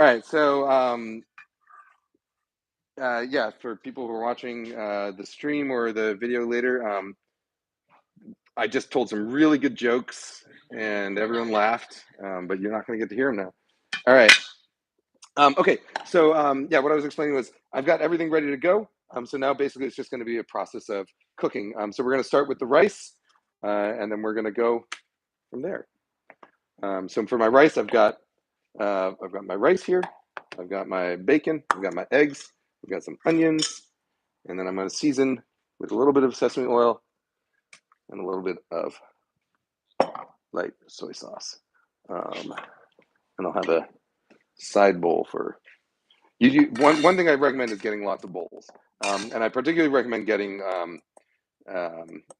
All right, so yeah, for people who are watching the stream or the video later, I just told some really good jokes and everyone laughed, but you're not going to get to hear them now. All right. Okay, so yeah, what I was explaining was I've got everything ready to go. So now basically it's just going to be a process of cooking. So we're going to start with the rice, and then we're going to go from there. So for my rice, I've got my rice here. I've got my bacon. I've got my eggs. I've got some onions, and then I'm going to season with a little bit of sesame oil and a little bit of light soy sauce. And I'll have a side bowl for one thing I recommend is getting lots of bowls, and I particularly recommend getting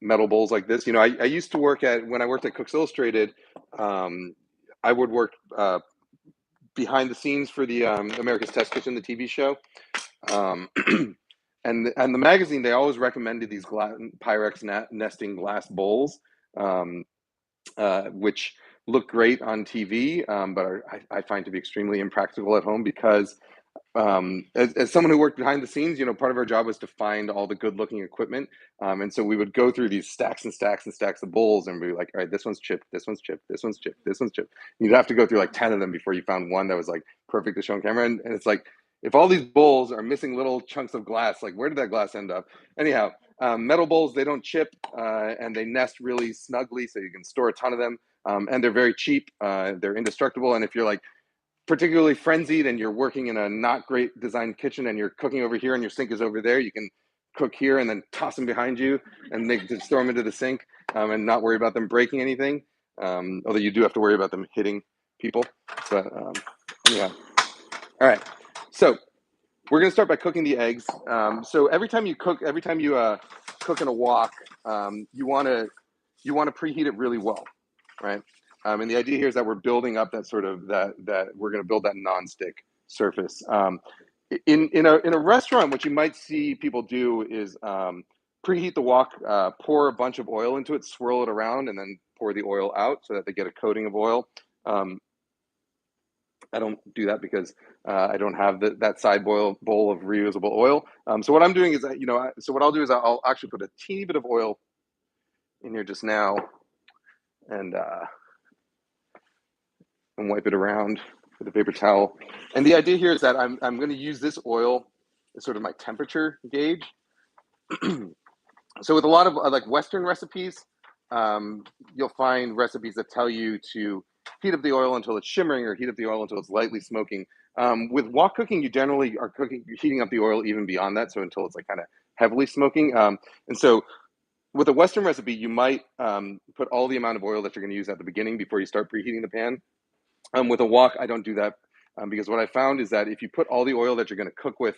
metal bowls like this. You know, I used to work when I worked at Cooks Illustrated. I would work behind the scenes for the America's Test Kitchen, the TV show. And the magazine, they always recommended these Pyrex nesting glass bowls, which look great on TV, but I find to be extremely impractical at home because as someone who worked behind the scenes, you know, part of our job was to find all the good looking equipment. And so we would go through these stacks and stacks and stacks of bowls and be like, all right, this one's chipped, this one's chipped, this one's chipped, this one's chipped. You'd have to go through like 10 of them before you found one that was like perfect to show on camera. And it's like, if all these bowls are missing little chunks of glass, like where did that glass end up? Anyhow, metal bowls, they don't chip, and they nest really snugly, so you can store a ton of them. And they're very cheap. They're indestructible. And if you're like particularly frenzied and you're working in a not great designed kitchen and you're cooking over here and your sink is over there, you can cook here and then toss them behind you and they just throw them into the sink, and not worry about them breaking anything. Although you do have to worry about them hitting people. But yeah. All right. So we're going to start by cooking the eggs. So every time you cook in a wok, you want to preheat it really well, right? And the idea here is that we're building up that sort of that we're going to build that nonstick surface. In a restaurant, what you might see people do is preheat the wok, pour a bunch of oil into it, swirl it around, and then pour the oil out so that they get a coating of oil. I don't do that because I don't have that side bowl of reusable oil. So what I'm doing is, so what I'll do is I'll actually put a teeny bit of oil in here just now, and wipe it around with a paper towel. And the idea here is that I'm going to use this oil as sort of my temperature gauge. So with a lot of like Western recipes, you'll find recipes that tell you to heat up the oil until it's shimmering or heat up the oil until it's lightly smoking. With wok cooking, you generally are heating up the oil even beyond that, so until it's like kind of heavily smoking. And so with a Western recipe, you might put all the amount of oil that you're going to use at the beginning before you start preheating the pan. With a wok, I don't do that because what I found is that if you put all the oil that you're going to cook with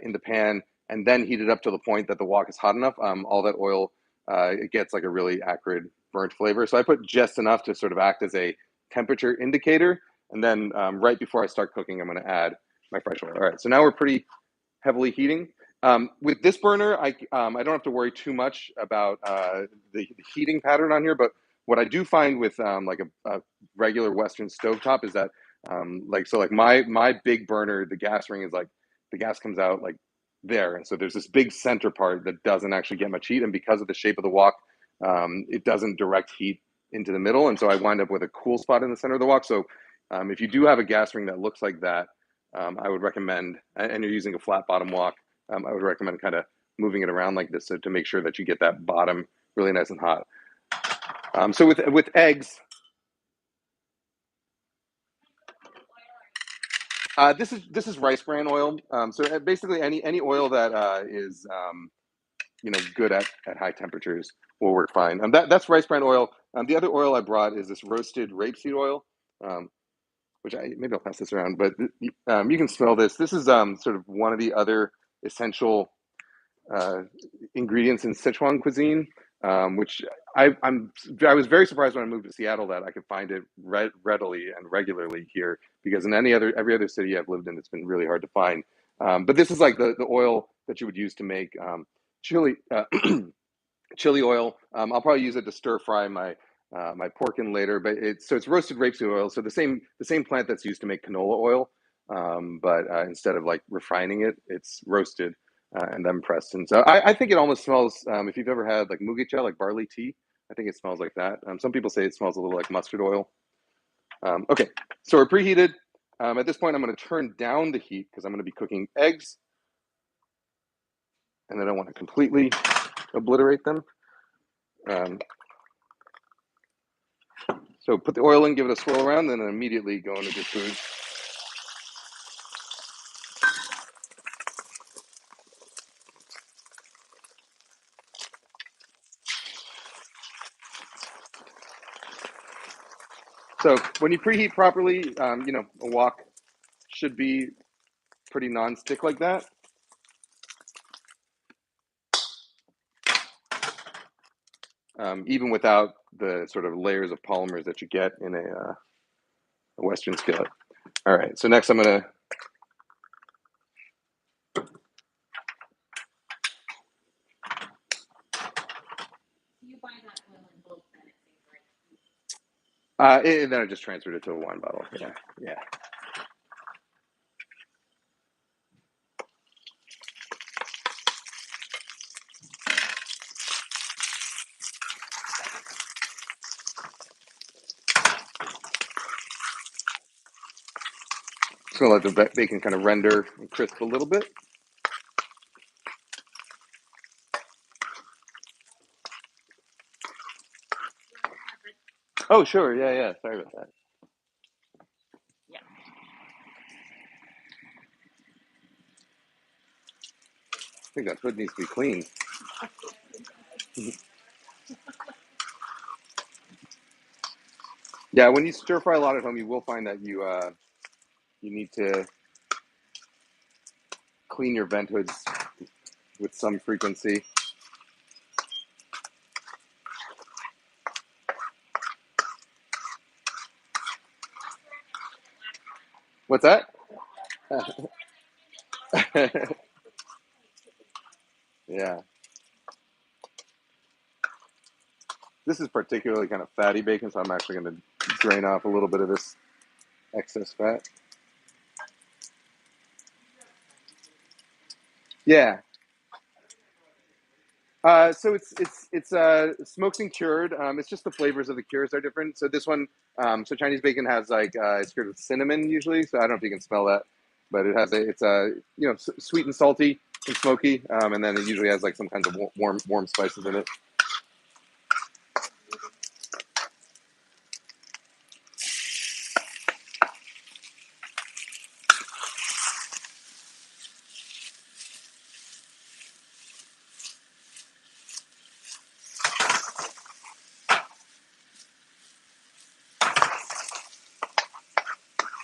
in the pan and then heat it up to the point that the wok is hot enough, all that oil, it gets like a really acrid burnt flavor. So I put just enough to sort of act as a temperature indicator. And then right before I start cooking, I'm going to add my fresh oil. All right, so now we're pretty heavily heating. With this burner, I don't have to worry too much about the heating pattern on here, but what I do find with like a regular Western stovetop is that like my big burner, the gas ring is like the gas comes out like there, and so there's this big center part that doesn't actually get much heat, and because of the shape of the wok, it doesn't direct heat into the middle, and so I wind up with a cool spot in the center of the wok. So if you do have a gas ring that looks like that, I would recommend, and you're using a flat bottom wok, I would recommend kind of moving it around like this to make sure that you get that bottom really nice and hot. So with eggs, this is rice bran oil. So basically any oil that is good at high temperatures will work fine. That's rice bran oil. The other oil I brought is this roasted rapeseed oil, which maybe I'll pass this around. But you can smell this. This is sort of one of the other essential ingredients in Sichuan cuisine, which I was very surprised when I moved to Seattle that I could find it readily and regularly here, because in every other city I've lived in, it's been really hard to find. But this is like the oil that you would use to make chili chili oil. I'll probably use it to stir fry my pork in later. But it's roasted rapeseed oil, so the same plant that's used to make canola oil. but instead of like refining it, it's roasted and then pressed. And so I think it almost smells, if you've ever had like mugicha, like barley tea, I think it smells like that. Some people say it smells a little like mustard oil. Okay, so we're preheated. At this point, I'm going to turn down the heat because I'm going to be cooking eggs, and I don't want to completely obliterate them. So put the oil in, give it a swirl around, then immediately go into the food. So when you preheat properly, you know, a wok should be pretty non-stick like that. Even without the sort of layers of polymers that you get in a Western skillet. All right, so next I'm gonna and then I just transferred it to a wine bottle. Yeah, yeah. Just gonna let the bacon kind of render and crisp a little bit. Oh, sure. Yeah, yeah. Sorry about that. I think that hood needs to be cleaned. Yeah, when you stir fry a lot at home, you will find that you need to clean your vent hoods with some frequency. What's that? Yeah. This is particularly kind of fatty bacon, so I'm actually going to drain off a little bit of this excess fat. Yeah. So it's smoked and cured. It's just the flavors of the cures are different. So this one, so Chinese bacon has like it's cured with cinnamon usually. So I don't know if you can smell that, but it has it's you know, sweet and salty and smoky, and then it usually has like some kinds of warm spices in it.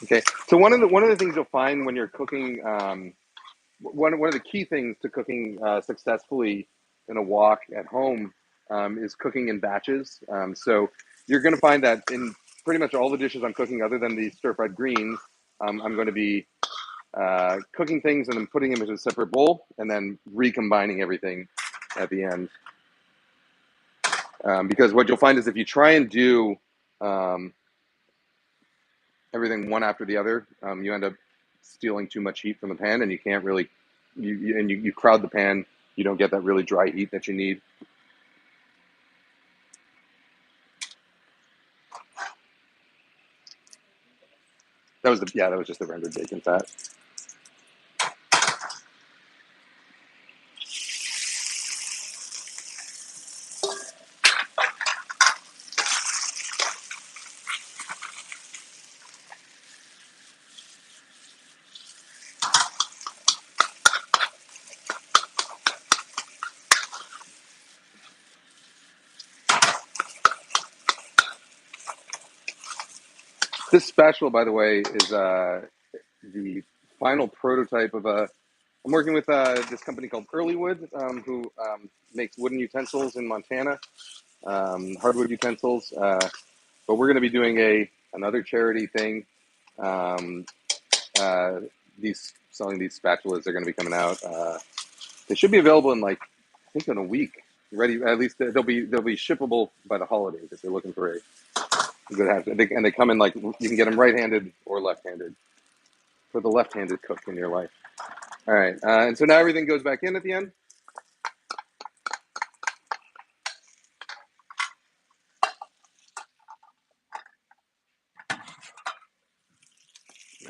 Okay. So one of the things you'll find when you're cooking, one of the key things to cooking successfully in a wok at home is cooking in batches. So you're going to find that in pretty much all the dishes I'm cooking, other than the stir-fried greens, I'm going to be cooking things and then putting them into a separate bowl and then recombining everything at the end. Because what you'll find is if you try and do um, everything one after the other, you end up stealing too much heat from the pan, and you can't really you crowd the pan. You don't get that really dry heat that you need. That was just the rendered bacon fat. This spatula, by the way, is the final prototype of a. I'm working with this company called Earlywood, who makes wooden utensils in Montana, hardwood utensils. But we're going to be doing another charity thing. Um, these selling these spatulas. They're going to be coming out. They should be available in like I think in a week. Ready, at least they'll be shippable by the holidays if you're looking for a good half. And they come in like you can get them right-handed or left-handed. for the left-handed cook in your life. All right, and so now everything goes back in at the end.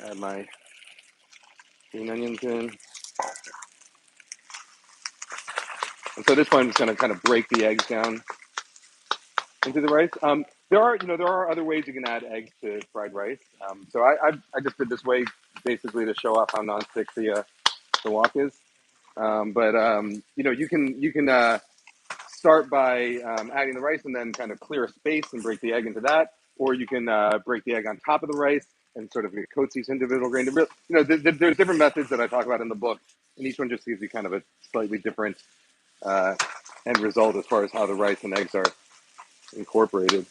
Add my green onions in. And so at this point, I'm just going to kind of break the eggs down into the rice. There are other ways you can add eggs to fried rice. So I just did this way basically to show off how nonstick the wok is. You can start by adding the rice and then kind of clear a space and break the egg into that, or you can break the egg on top of the rice and sort of coat these individual grain. There's different methods that I talk about in the book, and each one just gives you kind of a slightly different uh, end result as far as how the rice and eggs are incorporated.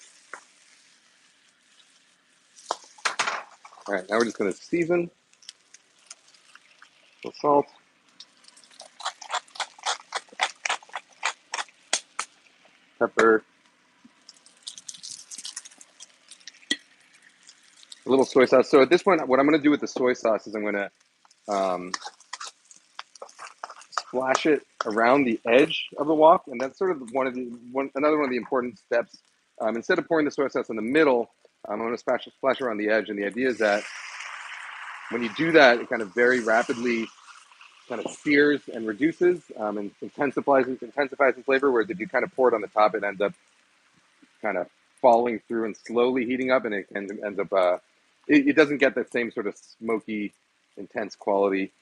All right, now we're just going to season with salt, pepper, a little soy sauce. So at this point, what I'm going to do with the soy sauce is I'm going to um, splash it around the edge of the wok, and that's sort of another one of the important steps. Instead of pouring the soy sauce in the middle, I'm going to splash around the edge, and the idea is that when you do that, it kind of very rapidly kind of sears and reduces and intensifies in flavor. Whereas if you kind of pour it on the top, it ends up kind of falling through and slowly heating up, and it ends up it doesn't get that same sort of smoky, intense quality.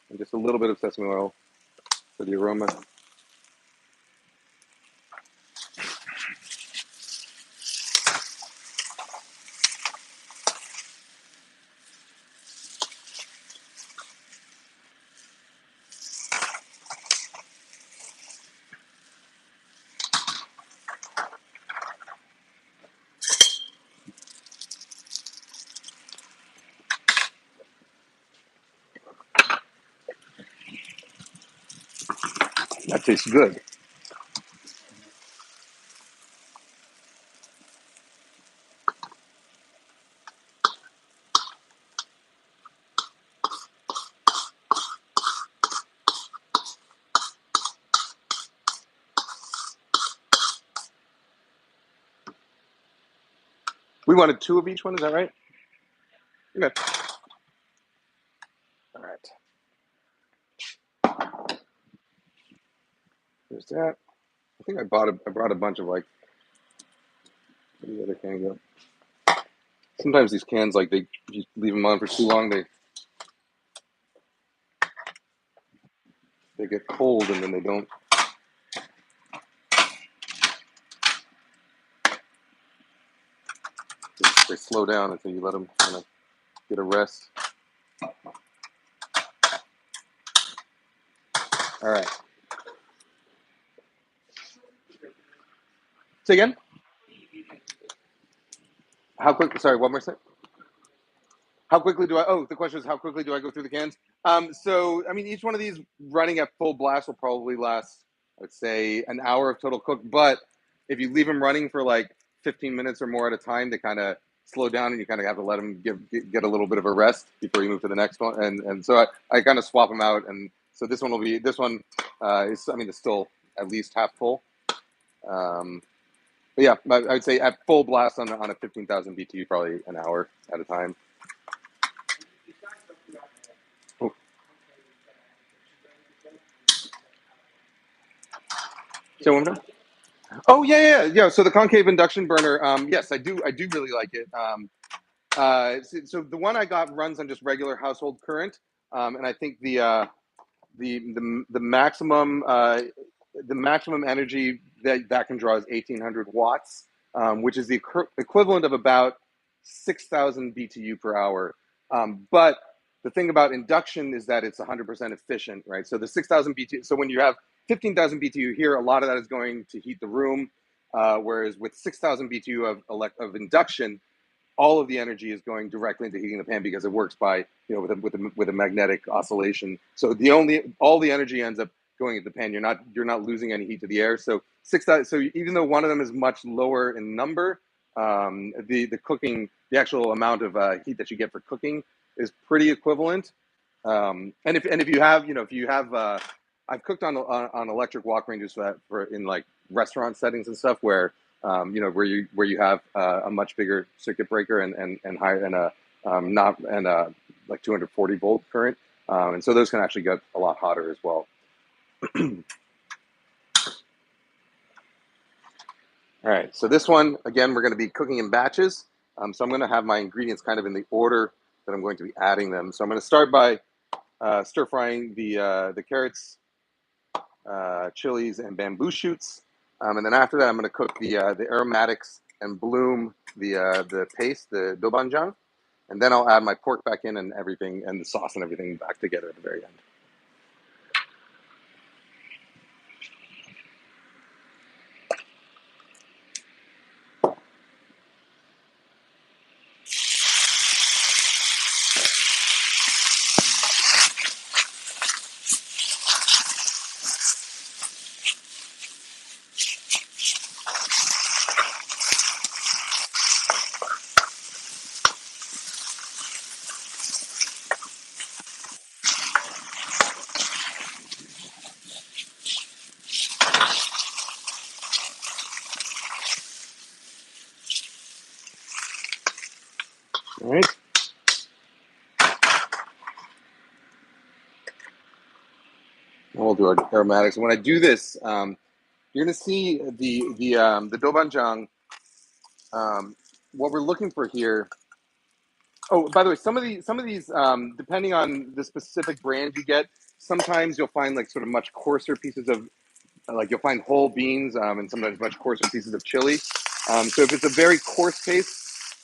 And just a little bit of sesame oil for the aroma. That tastes good. We wanted 2 of each one, is that right? Okay. All right. There's that. I think I brought a bunch of like, where the other can go? Sometimes these cans, like you leave them on for too long, they get cold and then they slow down until you let them kind of get a rest. All right. Say again? How quick? Sorry, one more second. How quickly do I? Oh, the question is how quickly do I go through the cans? So I mean, each one of these running at full blast will probably last, I would say, an hour of total cook. But if you leave them running for like 15 minutes or more at a time, they kind of slow down, and you kind of have to let them get a little bit of a rest before you move to the next one. And so I kind of swap them out, and so this one is, I mean, it's still at least half full. But yeah, I would say at full blast on a 15,000 BTU, probably an hour at a time. Oh, so one more time? Oh yeah. So the concave induction burner, yes, I do really like it. So the one I got runs on just regular household current, and I think the maximum energy that can draw is 1,800 watts, which is the equivalent of about 6,000 BTU per hour. But the thing about induction is that it's 100% efficient, right? So the 6,000 BTU. So when you have 15,000 BTU here, a lot of that is going to heat the room, whereas with 6,000 BTU of induction, all of the energy is going directly into heating the pan because it works by with a magnetic oscillation. So all the energy ends up going into the pan. You're not losing any heat to the air. So even though one of them is much lower in number, the actual amount of heat that you get for cooking is pretty equivalent. And if you have, if you have, I've cooked on electric wok ranges for in like restaurant settings and stuff where where you have a much bigger circuit breaker and higher and a not and like 240-volt current, and so those can actually get a lot hotter as well. All right, so this one, again, we're going to be cooking in batches. So I'm going to have my ingredients kind of in the order that I'm going to be adding them. So I'm going to start by stir frying the carrots, chilies, and bamboo shoots. And then after that, I'm going to cook the aromatics and bloom the paste, the dobanjang. And then I'll add my pork back in and everything, and the sauce and everything back together at the very end. All right. And we'll do our aromatics. When I do this, you're going to see the dobanjang. What we're looking for here. Oh, by the way, some of these, depending on the specific brand you get, sometimes you'll find like sort of much coarser pieces of, like you'll find whole beans, and sometimes much coarser pieces of chili. So if it's a very coarse paste,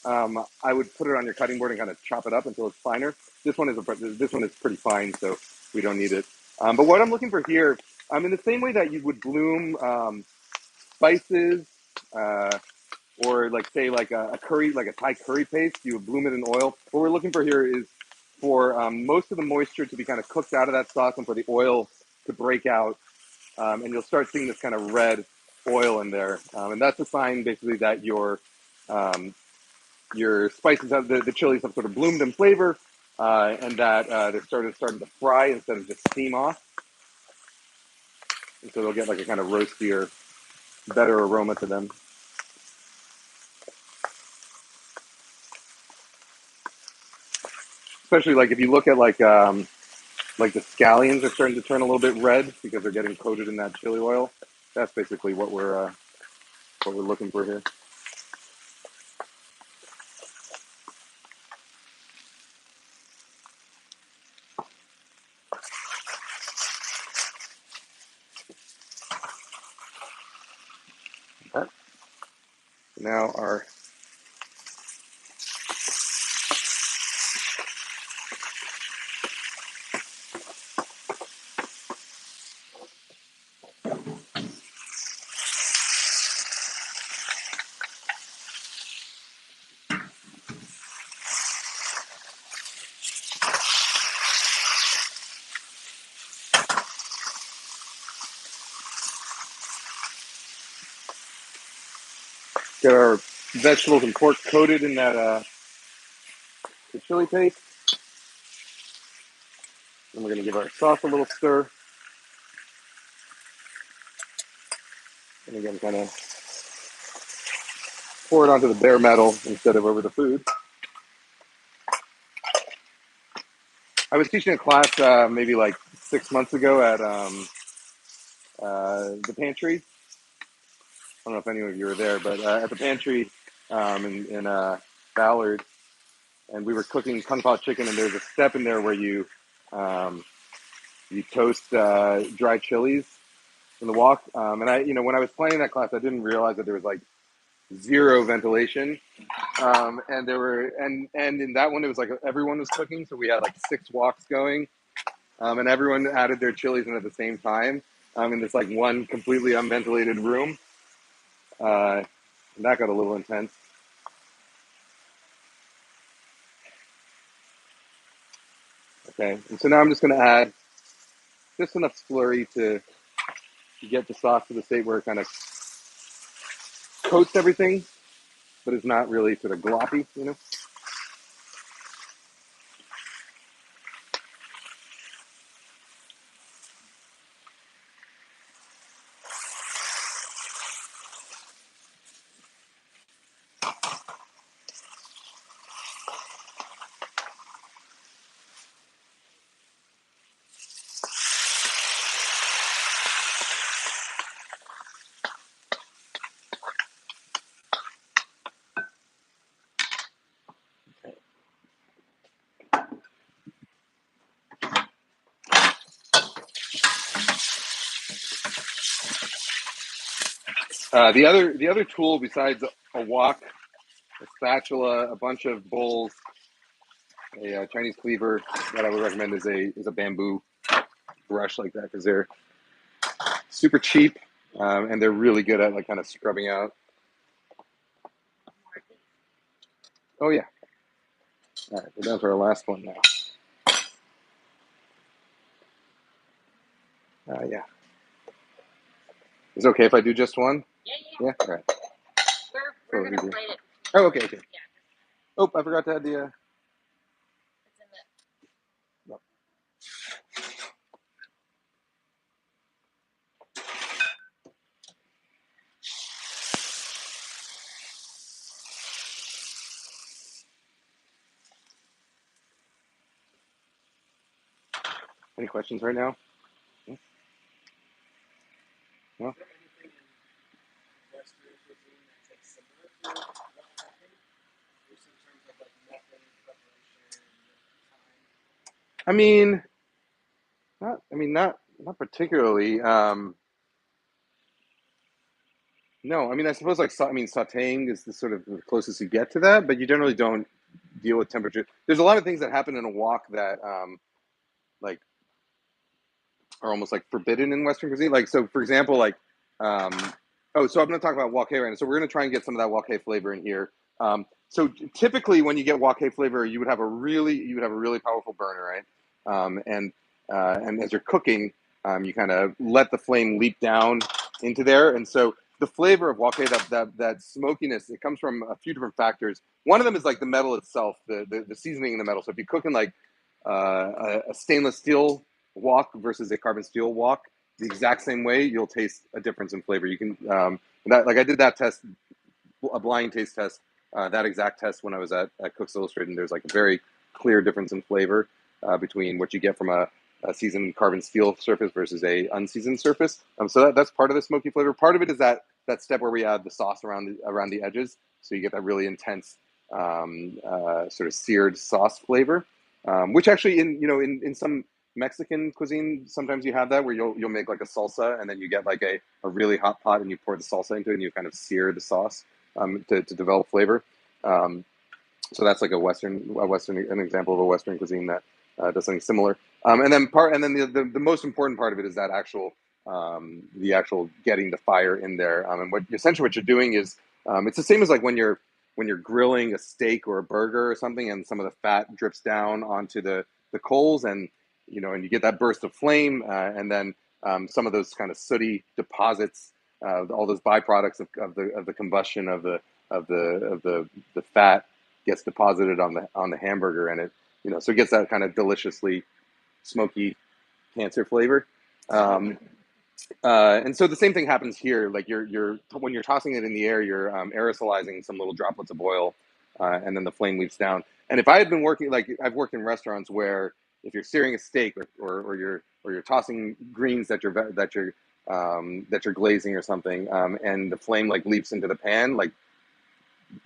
I would put it on your cutting board and kind of chop it up until it's finer. This one is pretty fine, so we don't need it. But what I'm looking for here, in the same way that you would bloom spices, or like say like a curry, like a Thai curry paste, you would bloom it in oil. What we're looking for here is for most of the moisture to be kind of cooked out of that sauce and for the oil to break out, and you'll start seeing this kind of red oil in there, and that's a sign basically that your spices have the chilies have sort of bloomed in flavor, and that they're starting to fry instead of just steam off, and so they'll get like a kind of roastier, better aroma to them. Especially like if you look at like the scallions are starting to turn a little bit red because they're getting coated in that chili oil. That's basically what we're looking for here. Okay. Now our get our vegetables and pork coated in that the chili paste. And we're going to give our sauce a little stir. And again, kind of pour it onto the bare metal instead of over the food. I was teaching a class maybe like 6 months ago at the pantry. I don't know if any of you were there, but at the pantry in Ballard, and we were cooking kung pao chicken, and there's a step in there where um, you toast dry chilies in the wok. And when I was planning that class, I didn't realize that there was like zero ventilation. And there were, and in that one, it was like everyone was cooking. So we had like 6 woks going, and everyone added their chilies in at the same time, in this like one completely unventilated room. And that got a little intense. Okay. And so now I'm just going to add just enough slurry to get the sauce to the state where it kind of coats everything, but it's not really sort of gloppy. The other tool besides a wok, a spatula, a bunch of bowls, a Chinese cleaver that I would recommend is a bamboo brush like that because they're super cheap, and they're really good at like kind of scrubbing out. Oh yeah. All right, we're down to our last one now. Yeah. Is it okay if I do just one? Yeah. All right. We're gonna plate it. Oh, okay, okay. Oh, I forgot to add the. No. Any questions right now? No. I mean, not. I mean, not particularly. No, I mean, I suppose like I mean, sautéing is the sort of the closest you get to that, but you generally don't deal with temperature. There's a lot of things that happen in a wok that like are almost like forbidden in Western cuisine. Like, so for example, like, um, oh, so I'm going to talk about wok right now. So we're going to try and get some of that wok flavor in here. So typically, when you get wok flavor, you would have a really powerful burner, right? And as you're cooking, you kind of let the flame leap down into there, and so the flavor of wok, that smokiness, it comes from a few different factors. One of them is like the metal itself, the seasoning in the metal. So if you cook in like a stainless steel wok versus a carbon steel wok the exact same way, you'll taste a difference in flavor. You can that like I did that test, a blind taste test, that exact test when I was at Cooks Illustrated. And there's like a very clear difference in flavor between what you get from a seasoned carbon steel surface versus a unseasoned surface. So that's part of the smoky flavor. Part of it is that step where we add the sauce around the edges, so you get that really intense sort of seared sauce flavor, which actually in some Mexican cuisine, sometimes you have that where you'll make like a salsa and then you get like a really hot pot and you pour the salsa into it and you kind of sear the sauce to develop flavor. Um, so that's like an example of a Western cuisine that does something similar. And then the most important part of it is that the actual getting the fire in there. And what you're doing is it's the same as like when you're grilling a steak or a burger or something, and some of the fat drips down onto the coals, and you get that burst of flame, and then some of those kind of sooty deposits, all those byproducts of the combustion of the fat gets deposited on the hamburger, and so it gets that kind of deliciously smoky cancer flavor. Um, and so the same thing happens here. Like you're when you're tossing it in the air, you're aerosolizing some little droplets of oil, and then the flame leaps down. And if I had been working, like I've worked in restaurants where if you're searing a steak, or you're tossing greens that you're glazing or something, and the flame like leaps into the pan, like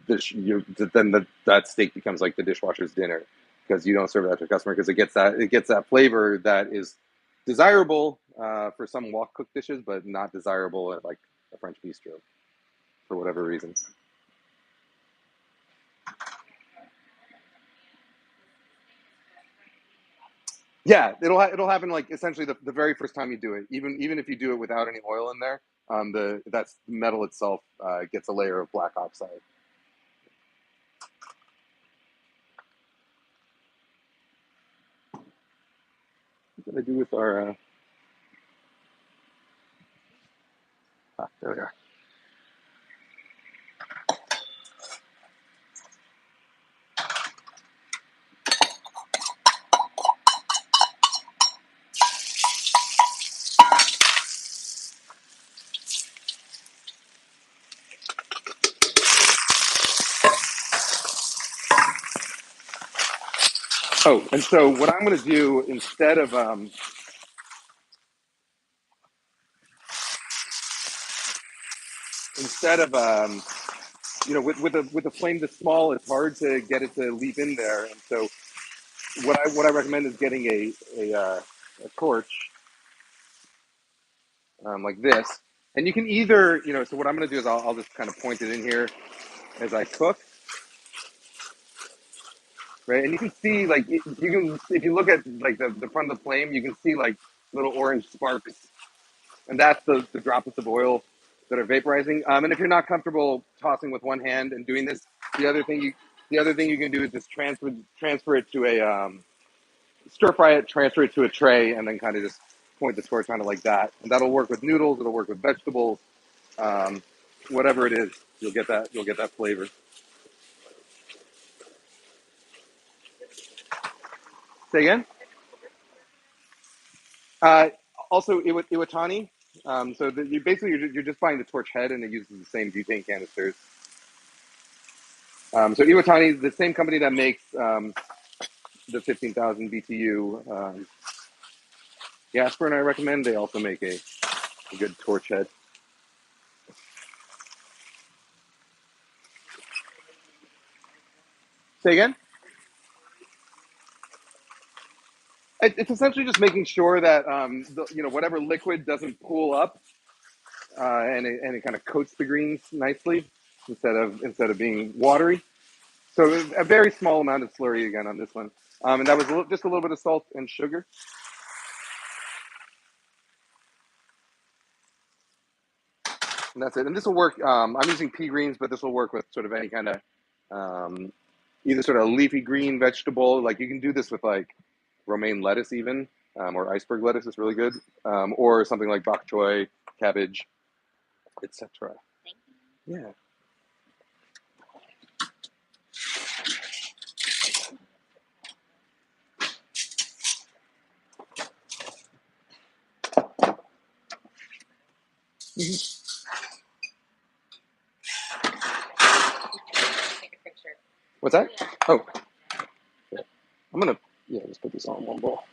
that steak becomes like the dishwasher's dinner, because you don't serve that to a customer, because it gets that flavor that is desirable for some wok cooked dishes, but not desirable at like a French bistro for whatever reason. Yeah, it'll happen like essentially the very first time you do it. Even if you do it without any oil in there, that's the metal itself gets a layer of black oxide. What did I do with our? There we are. Oh, and so what I'm going to do instead of with a flame this small, it's hard to get it to leap in there. And so what I recommend is getting a torch like this. And you can either, so what I'm going to do is I'll just kind of point it in here as I cook, right? And you can see, like, if you look at, like, the front of the flame, you can see, like, little orange sparks. And that's the droplets of oil that are vaporizing. And if you're not comfortable tossing with one hand and doing this, the other thing you can do is just transfer it to stir fry it, transfer it to a tray, and then kind of just point the torch on it like that. And that'll work with noodles. It'll work with vegetables. Um, Whatever it is, you'll get that flavor. Say again. Uh, Also, Iwatani. You're just buying the torch head, and it uses the same butane canisters. So Iwatani is the same company that makes the 15,000 BTU gas burner. I recommend. They also make a good torch head. Say again. It's essentially just making sure that whatever liquid doesn't pool up, and it kind of coats the greens nicely instead of being watery. So a very small amount of slurry again on this one, and that was just a little bit of salt and sugar, and that's it. And this will work. I'm using pea greens, but this will work with sort of any kind of um, either sort of leafy green vegetable. Like you can do this with like romaine lettuce even, or iceberg lettuce is really good, or something like bok choy, cabbage, etc. Yeah. What's that? Oh, I'm gonna just put this on one bowl.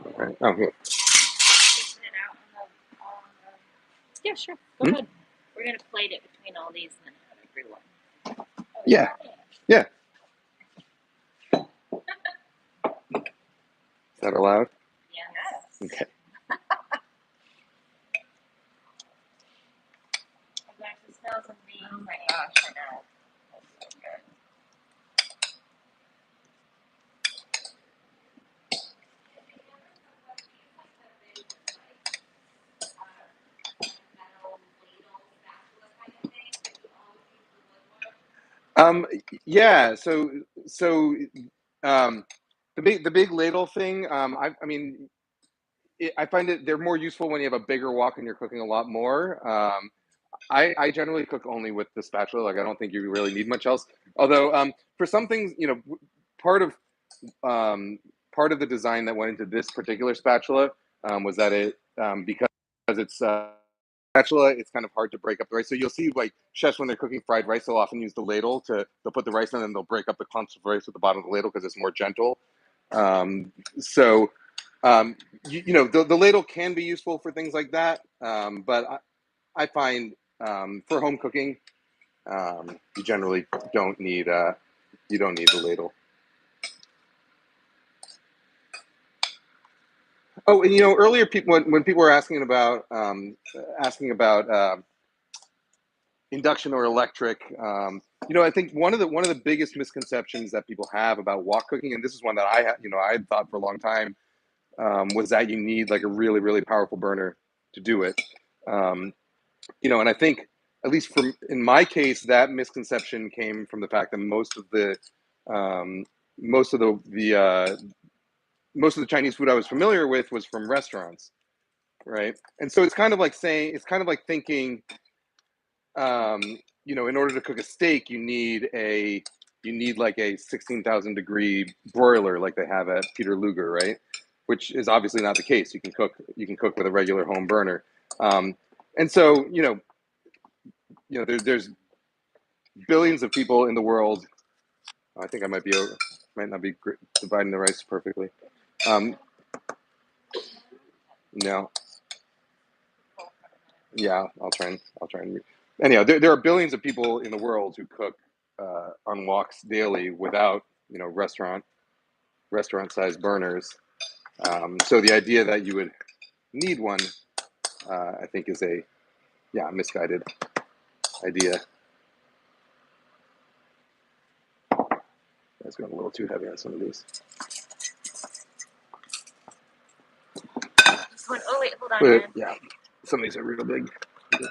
All right. Oh, here. Yeah, sure. Go ahead. We're gonna plate it between all these and then have everyone. Yeah. Yeah. Is that allowed? Yes. Okay. It actually smells amazing. Oh my gosh, I know. That's so good. Um, yeah. So, the big ladle thing. I mean, I find it they're more useful when you have a bigger wok and you're cooking a lot more. I generally cook only with the spatula. Like I don't think you really need much else. Although for some things, part of um, part of the design that went into this particular spatula was that because it's spatula, it's kind of hard to break up the rice. So you'll see like chefs when they're cooking fried rice, they'll often use the ladle they'll put the rice in and they'll break up the clumps of rice with the bottom of the ladle because it's more gentle. So the ladle can be useful for things like that, but I find for home cooking, you generally don't need you don't need the ladle. Oh, and earlier people when people were asking about induction or electric, I think one of the biggest misconceptions that people have about wok cooking, and this is one that I had thought for a long time, was that you need like a really really powerful burner to do it. Um, and I think at least in my case, that misconception came from the fact that um, most of the Chinese food I was familiar with was from restaurants, right? And so it's kind of like thinking, um, in order to cook a steak, you need like a 16,000 degree broiler like they have at Peter Luger, right? Which is obviously not the case. You can cook with a regular home burner, um, and so there's billions of people in the world. I think I might not be dividing the rice perfectly. Um, no, yeah, I'll try and. Anyhow, there are billions of people in the world who cook on walks daily without restaurant restaurant-sized burners. So the idea that you would need one, I think, is a misguided idea. That's going a little too heavy on some of these. Oh wait, hold on. But, yeah, some of these are real big. I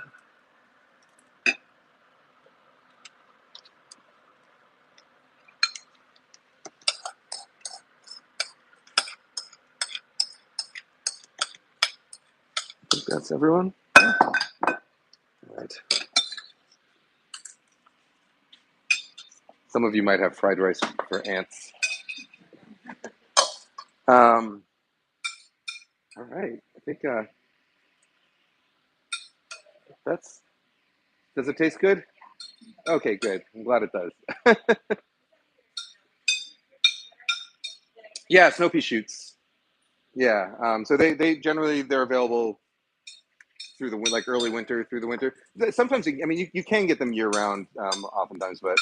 think that's everyone. All right. Some of you might have fried rice for ants. All right. I think that's. Does it taste good? Okay, good. I'm glad it does. Yeah, snow pea shoots. Yeah. So they generally they're available through the like early winter through the winter. Sometimes you can get them year round, oftentimes, but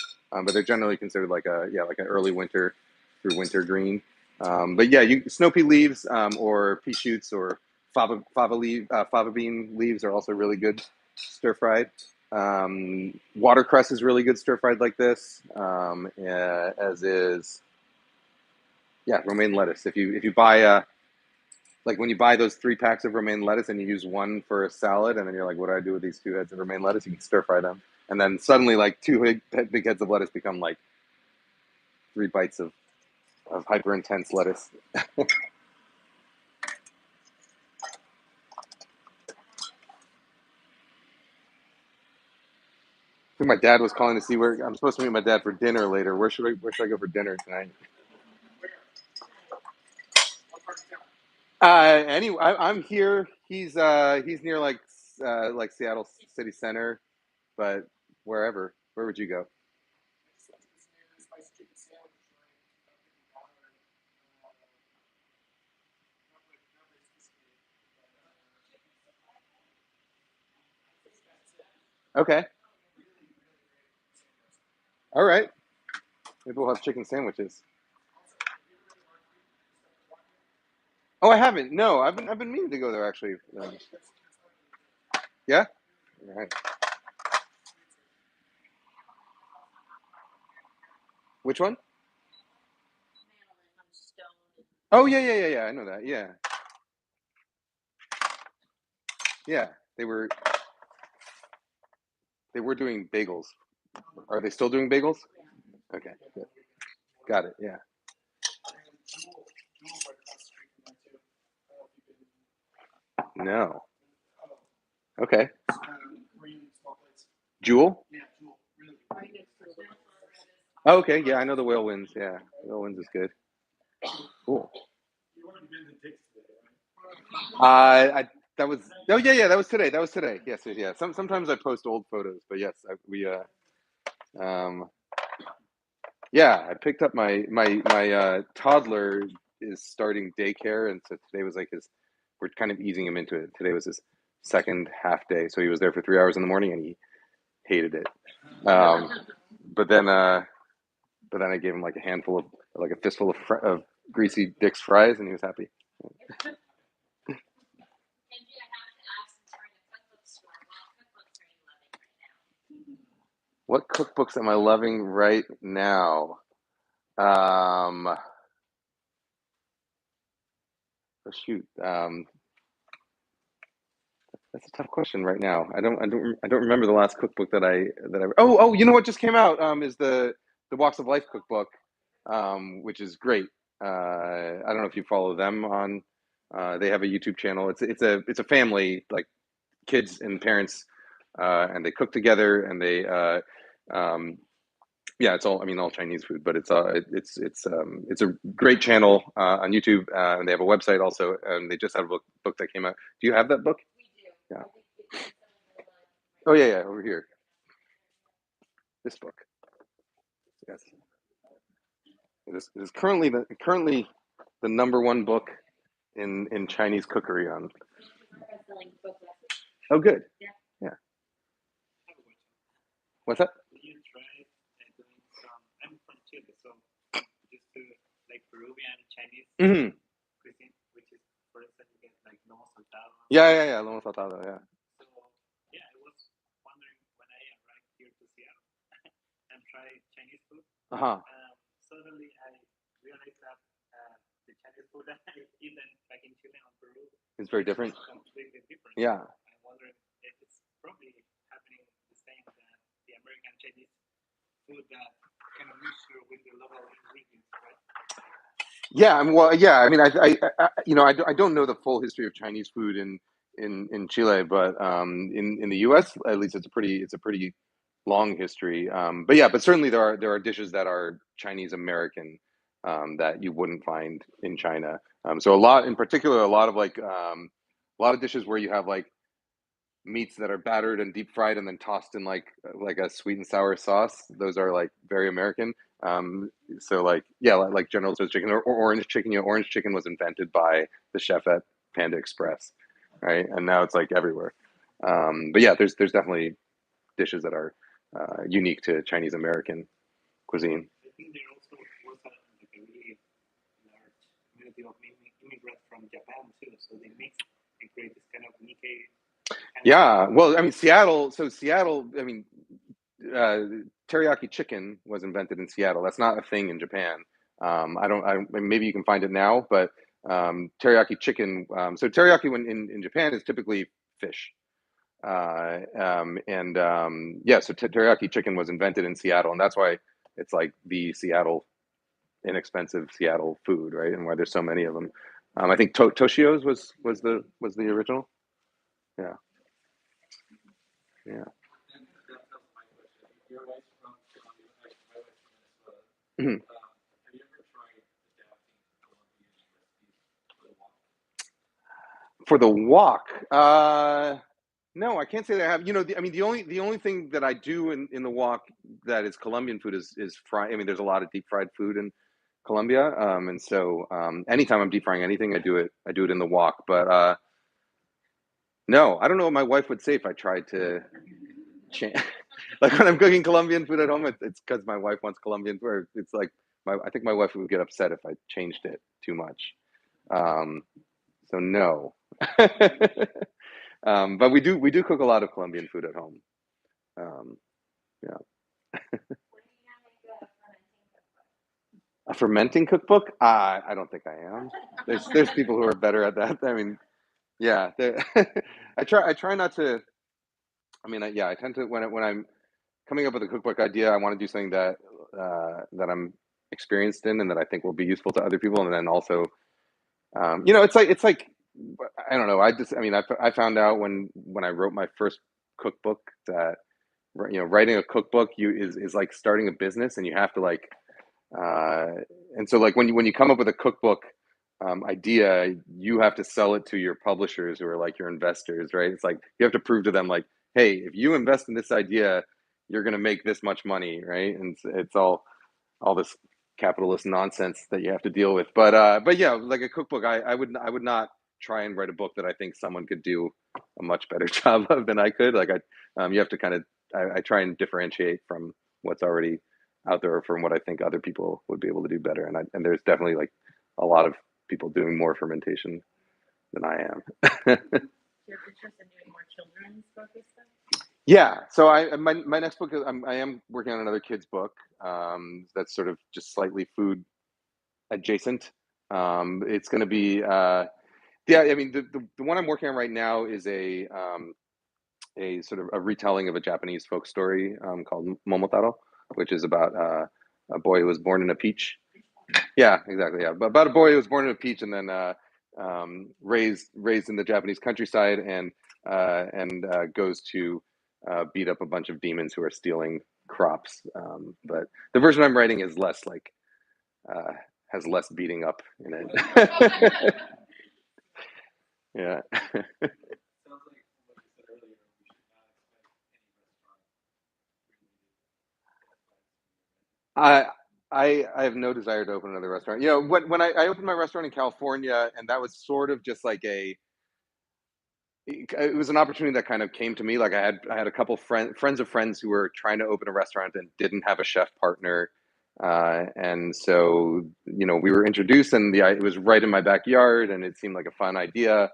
they're generally considered like an early winter through winter green. But yeah, snow pea leaves or pea shoots or fava bean leaves are also really good stir fried. Watercress is really good stir fried like this, as is romaine lettuce. If you buy like when you buy those 3 packs of romaine lettuce and you use one for a salad, and then you're like, what do I do with these 2 heads of romaine lettuce? You can stir fry them, and then suddenly like 2 big heads of lettuce become like 3 bites of hyper intense lettuce. I think my dad was calling to see where I'm supposed to meet my dad for dinner later. Where should I go for dinner tonight? Anyway, I'm here. He's near like Seattle City Center, but wherever. Where would you go? Okay. All right. Maybe we'll have chicken sandwiches. Oh, I haven't. No, I've been meaning to go there actually. Yeah. All right. Which one? Oh yeah. I know that. Yeah. Yeah. They were doing bagels. Are they still doing bagels? Okay. Good. Got it. Yeah. No. Okay. Jewel? Oh, okay. Yeah, I know the whale wins. Yeah. Whale wins is good. Cool. I that was that was today. That was today. Yes, yeah. Sometimes I post old photos, but yes, we um yeah, I picked up my toddler is starting daycare, and so today was like we're kind of easing him into it. Today was his second half day, so he was there for 3 hours in the morning, and he hated it. Um, but then I gave him like a handful of like a fistful of greasy Dick's fries, and he was happy. What cookbooks am I loving right now? Oh shoot. That's a tough question right now. I don't remember the last cookbook that I. Oh, you know what just came out? Is the Walks of Life cookbook, which is great. I don't know if you follow them on. They have a YouTube channel. It's a family, like kids and parents, and they cook together, and they it's all Chinese food, but it's a great channel on YouTube, and they have a website also, and they just had a book that came out. Do you have that book? Yeah. Oh yeah, over here. This book. Yes. It is currently the number one book in Chinese cookery on. Oh, good. Yeah. What's that? Mhm. Yeah, lomo saltado, yeah. Uh-huh. It's very different. Yeah. Yeah, well, yeah. I mean, I don't know the full history of Chinese food in Chile, but in the U.S. at least it's a pretty long history. But yeah, but certainly there are dishes that are Chinese American that you wouldn't find in China. So in particular, a lot of dishes where you have like meats that are battered and deep fried and then tossed in like a sweet and sour sauce. Those are like very American. Um, so like yeah, like General Tso's chicken or orange chicken. Orange chicken was invented by the chef at Panda Express, right? And now it's like everywhere. But yeah, there's definitely dishes that are unique to Chinese American cuisine. Yeah, well, I mean Seattle. So Seattle, I mean, uh, teriyaki chicken was invented in Seattle. That's not a thing in Japan. I don't. Maybe you can find it now, but teriyaki chicken. So teriyaki when in Japan is typically fish. And yeah, so teriyaki chicken was invented in Seattle, and that's why it's like the Seattle inexpensive Seattle food, right? And why there's so many of them. I think Toshio's was the original. Yeah, yeah. For the walk, no, I can't say that I have. I mean, the only thing that I do in the walk that is Colombian food is fry. I mean, there's a lot of deep fried food in Colombia, and so anytime I'm deep frying anything, I do it in the wok. But no, I don't know what my wife would say if I tried to change. Like when I'm cooking Colombian food at home, it's because my wife wants Colombian food. It's like I think my wife would get upset if I changed it too much. Um, so no. But we do cook a lot of Colombian food at home. Um, yeah, a fermenting cookbook? I don't think I am. There's people who are better at that. I mean, yeah, I try not to. I mean, yeah, I tend to when I'm coming up with a cookbook idea, I want to do something that I'm experienced in and that I think will be useful to other people, and then also, it's like I don't know. I found out when I wrote my first cookbook that writing a cookbook is like starting a business, and you have to like uh, and so like when you come up with a cookbook idea, you have to sell it to your publishers who are like your investors, right? It's like you have to prove to them like, hey, if you invest in this idea, you're going to make this much money, right? And it's all this capitalist nonsense that you have to deal with. But yeah, like a cookbook, I would not try and write a book that I think someone could do a much better job of than I could. You have to kind of I try and differentiate from what's already out there from what I think other people would be able to do better. And there's definitely like a lot of people doing more fermentation than I am. Your interest in doing more children's focused stuff? Yeah, so my next book is I am working on another kid's book that's sort of just slightly food adjacent. It's going to be yeah. I mean, the one I'm working on right now is a sort of a retelling of a Japanese folk story called Momotaro, which is about a boy who was born in a peach. Yeah, exactly. Yeah, but about a boy who was born in a peach and then raised in the Japanese countryside and goes to beat up a bunch of demons who are stealing crops. But the version I'm writing is less like uh, has less beating up in it. Yeah. I I have no desire to open another restaurant. When I opened my restaurant in California, and that was sort of just like it was an opportunity that kind of came to me. Like I had a couple friends of friends who were trying to open a restaurant and didn't have a chef partner, And so, we were introduced, and it was right in my backyard, and it seemed like a fun idea.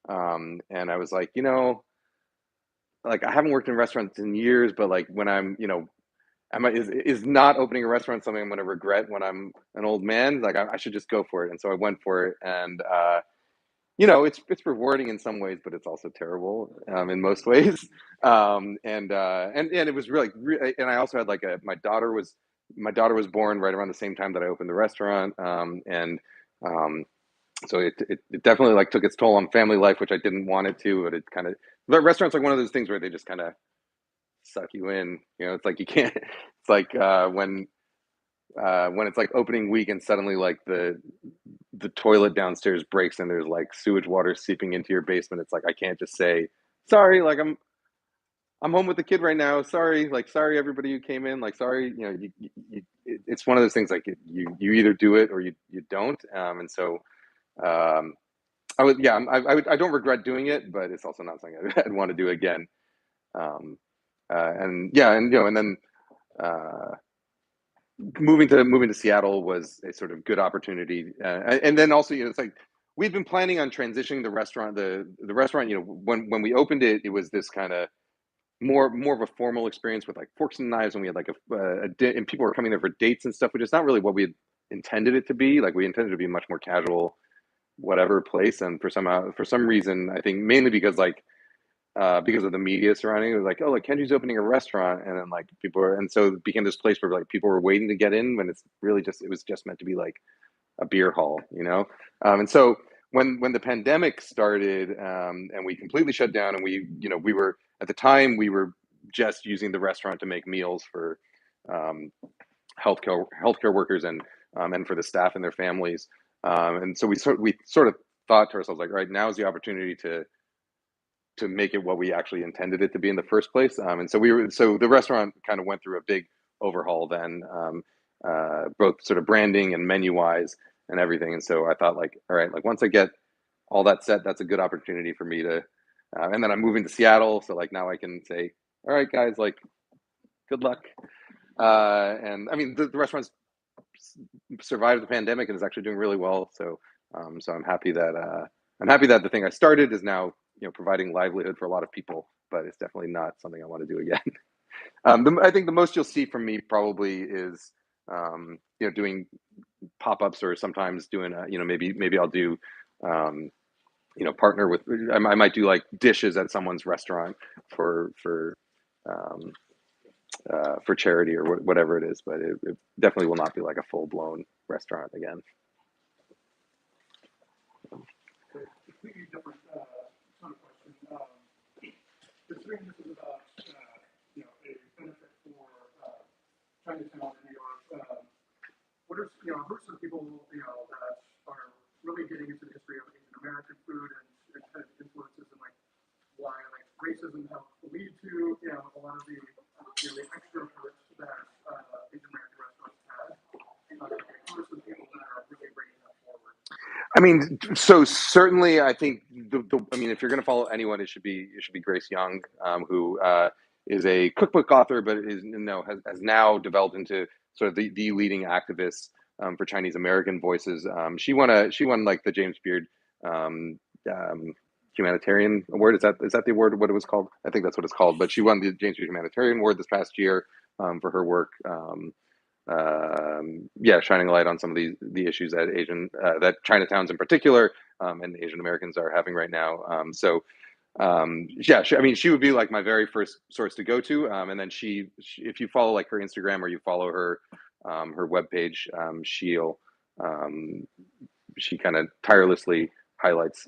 And I was like, like I haven't worked in restaurants in years, but like when is not opening a restaurant something I'm going to regret when I'm an old man? Like I should just go for it. And so I went for it, and it's rewarding in some ways, but it's also terrible in most ways. And it was really, and I also had like my daughter was born right around the same time that I opened the restaurant, and um, so it definitely like took its toll on family life, which I didn't want it to, but it kind of. But restaurants like one of those things where they just kind of suck you in. It's like you can't. It's like when it's like opening week and suddenly like the toilet downstairs breaks and there's like sewage water seeping into your basement. It's like I can't just say sorry. Like I'm home with the kid right now. Sorry, like sorry everybody who came in. Like sorry, it's one of those things like you either do it or you don't. And so um, I would yeah I don't regret doing it, but it's also not something I'd want to do again. Um, and yeah, and then uh, moving to Seattle was a sort of good opportunity, and then also it's like we've been planning on transitioning the restaurant. The restaurant, when we opened it, it was this kind of more of a formal experience with like forks and knives, and we had like and people were coming there for dates and stuff, which is not really what we had intended it to be. Like we intended it to be a much more casual, whatever place, and for some reason, I think mainly because of the media surrounding it. It was like, oh, like Kenji's opening a restaurant, and then like and so it became this place where like people were waiting to get in when it was just meant to be like a beer hall. And so when the pandemic started, and we completely shut down, and we were at the time we were just using the restaurant to make meals for um, healthcare workers and for the staff and their families. And so we sort of thought to ourselves like, all right, now is the opportunity to make it what we actually intended it to be in the first place. And so the restaurant kind of went through a big overhaul then, both sort of branding and menu wise and everything. And so I thought like, all right, like once I get all that set, that's a good opportunity for me to, and then I'm moving to Seattle. So like now I can say, all right, guys, like good luck. And I mean, the restaurant's survived the pandemic and is actually doing really well. So I'm happy that the thing I started is now providing livelihood for a lot of people, but it's definitely not something I want to do again. I think the most you'll see from me probably is doing pop-ups, or sometimes doing maybe I'll do um, partner with. I might do like dishes at someone's restaurant for um, for charity or whatever it is, but it definitely will not be like a full-blown restaurant again. Completely different kind of question. Considering this is about a benefit for Chinatown in New York, who are some people that are really getting into the history of Asian American food and kind of influences and like why like racism helped lead to a lot of the extra hurt that Asian American restaurants had. Who are some people that are really bringing that forward? I mean, so certainly, I think I mean, if you're going to follow anyone, it should be Grace Young, who is a cookbook author, but has now developed into sort of the leading activist for Chinese American voices. She won like the James Beard um, um, humanitarian award. Is that the award? What it was called? I think that's what it's called. But she won the James Beard humanitarian award this past year for her work. Yeah, shining a light on some of the issues that Chinatowns in particular, and Asian Americans are having right now. Yeah, I mean, she would be like my very first source to go to. And then if you follow like her Instagram or you follow her webpage, um, she kind of tirelessly highlights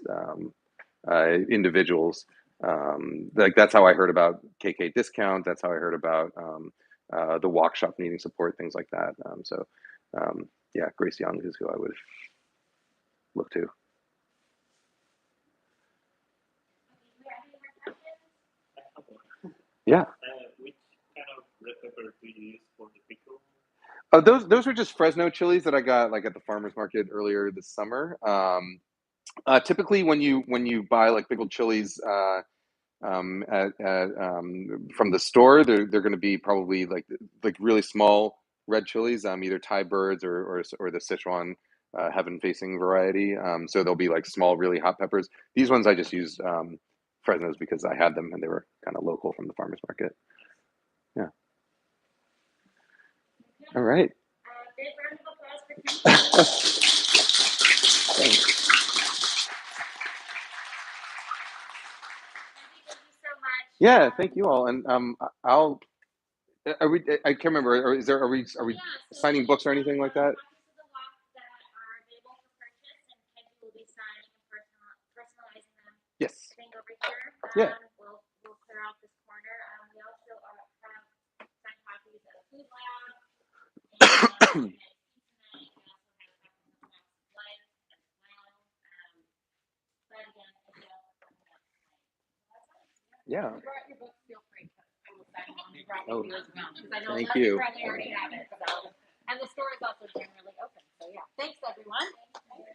individuals. Like that's how I heard about KK Discount. That's how I heard about the walk shop needing support, things like that. Yeah, Grace Young is who I would look to. Yeah. Which kind of red pepper do you use for the pickle? Those were just Fresno chilies that I got like at the farmers market earlier this summer. Typically, when you buy like pickled chilies from the store, they're going to be probably like really small red chilies, either Thai birds or the Sichuan heaven facing variety. So they'll be like small, really hot peppers. These ones I just used Fresno's because I had them and they were kind of local from the farmers market. Yeah. All right. Big round of applause for Ken. Thanks. Thank you so much. Yeah, thank you all, and I'll. Are we? I can't remember. Or is there? Are we Yeah, so signing books or anything like that? copies of the walk that are available for purchase, and Kenji will be signing and personalizing them. Yes. Thing over here. Yeah. We'll clear out this corner. We also have signed copies of Food Lab and Pizza Night. We also have copies of Facts of Life as well. But again, if you also coming up tonight. Yeah. If you brought your books, feel free to. I will sign them on the drop Oh, with you as well. Because I know thank a lot of you you. probably already have it. So. And the store is also generally open. So yeah. Thanks everyone.